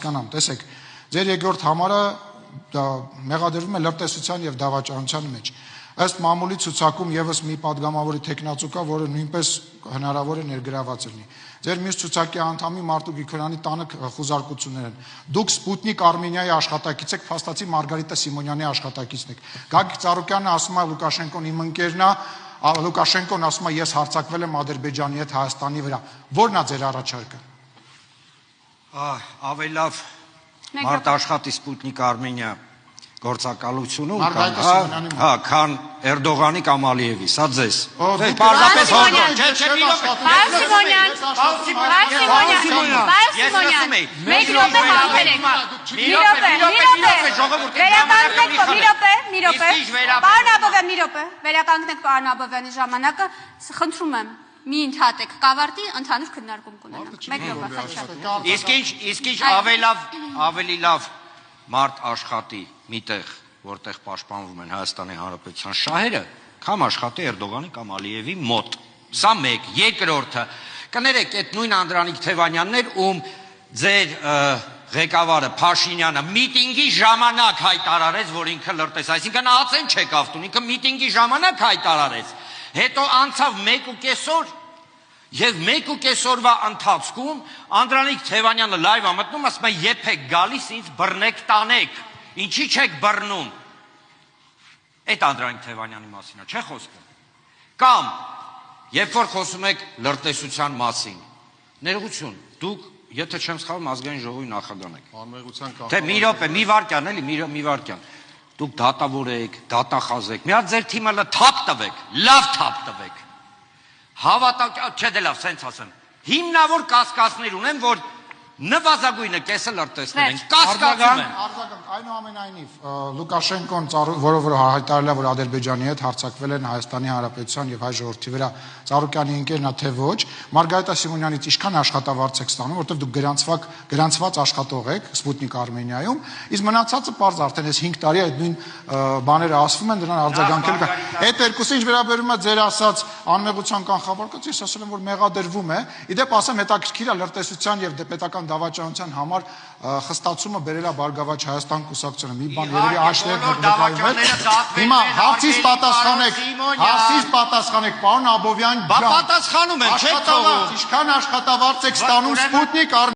Կանամ, տեսեք, ձեր երկրորդ համարը մեղադրվում է լրտեսության եւ դավաճանության մեջ։ Ըստ մամուլի ցուցակում եւս մի падգամավորի տեխնացու կա, որը նույնպես հնարավոր է ներգրաված լինի։ Ձեր մյուս ցուցակի անդամի Մարտու Գրիգորյանի տանը խուզարկություններ են։ Դուք Սպուտնիկ Արմենիայի աշխատակից եք, փաստացի Մարգարիտա Սիմոնյանի աշխատակիցն եք։ Գագիկ Ծառուկյանը ասում է Լուկաշենկոն իմ ընկերն է, Լուկաշենկոն ասում է ես հարձակվել եմ Ադրբեջանի հետ Հայաստանի վրա։ Ո՞րն է ձեր առաջարկը։ Ավելի լավ մարդ աշխատի Սպուտնիկ Արմենիա գործակալությունում քան Էրդողանի կամ Ալիևի, սա ձեզ։ Պարզապես հորդ։ Մեկ րոպե համբերեք։ Մի րոպե։ Պարոն Աբովյան, մի րոպե։ Վերականգնեք պարոն Աբովյանի ժամանակը, խնդրում եմ։ Մի ընդհատեք կավարտի, ընդհանուր քննարկում կունենանք։ Մեկ րոպե, խնդրեմ։ Իսկ ինչ ավելի լավ մարդ աշխատի միտեղ, որտեղ պաշտպանվում են Հայաստանի Հանրապետության շահերը, կամ աշխատի Էրդողանի կամ Ալիևի մոտ։ Սա մեկ, երկրորդը։ Կներեք, այդ նույն Անդրանիկ Թևանյաններ, ում ձեր ղեկավարը Փաշինյանը միտինգի ժամանակ հայտարարեց, որ ինքը լրտես, այսինքն ածեն չեկավ տուն, ինքը միտինգի ժամանակ հայտարարեց։ Հետո անցավ 1.5 օր եւ 1.5 օրվա ընթացքում Անդրանիկ Թևանյանը լայվ ամտնում, ասում է եփեք գալիս ինձ բռնեք տանեք, ինչի չեք բռնում։ Այդ Անդրանիկ Թևանյանի մասին է, չէ՞ խոսքը։ Կամ երբ որ խոսում եք լրտեսության մասին, ներողություն, դուք եթե չեմ սխալվում ազգային ժողովի նախագահն եք։ Անմեղության կանխարգելում։ Թե մի րոպե, մի վարքյան, էլի, մի վարքյան։ Դուք դատավոր եք, դատախազ եք, մի հատ ձեր թիմը թափ տվեք, լավ թափ տվեք։ Հավատակ, չէ դե լավ, սենց ասեմ։ Հիմնավոր կասկածներ ունեմ, որ նվազագույնը կեսը լրտեսներ են, կասկածում են։ Այնուամենայնիվ, Լուկաշենկոն, որը հայտարարել է, որ Ադրբեջանի հետ հարձակվել են Հայաստանի Հանրապետության եւ հայ ժողովրդի վրա, Ծառուկյանի ընկերն է թե ոչ, Մարգարիտա Սիմոնյանից ինչքան աշխատավարձ եք ստանում, որովհետեւ դուք գրանցված աշխատող եք Սպուտնիկ Արմենիայում, իսկ մնացածը պարզ արդեն այս 5 տարի այդ նույն բաները ասվում են, դրան արձագանքել կա։ Այդ երկուսը ինչ վերաբերում է ձեր ասած անմեղության կանխավարկած, ես ասել եմ, որ մեղադրվում է։ Իդեպ ասեմ, հետաքրքիր է լրտեսության եւ պետական դավաճանության համար խստացումը բերել է Բարգավաճ Հայաստան կուսակցությունը։ Մի բան երևի աշտեղ նկատվում է։ Հիմա հարցից պատասխանեք, պարոն Աբովյան ջան։ Պատասխանում եմ, չեք թողում։ Ինչքան աշխատավարձ եք ստանում Սպուտնիկ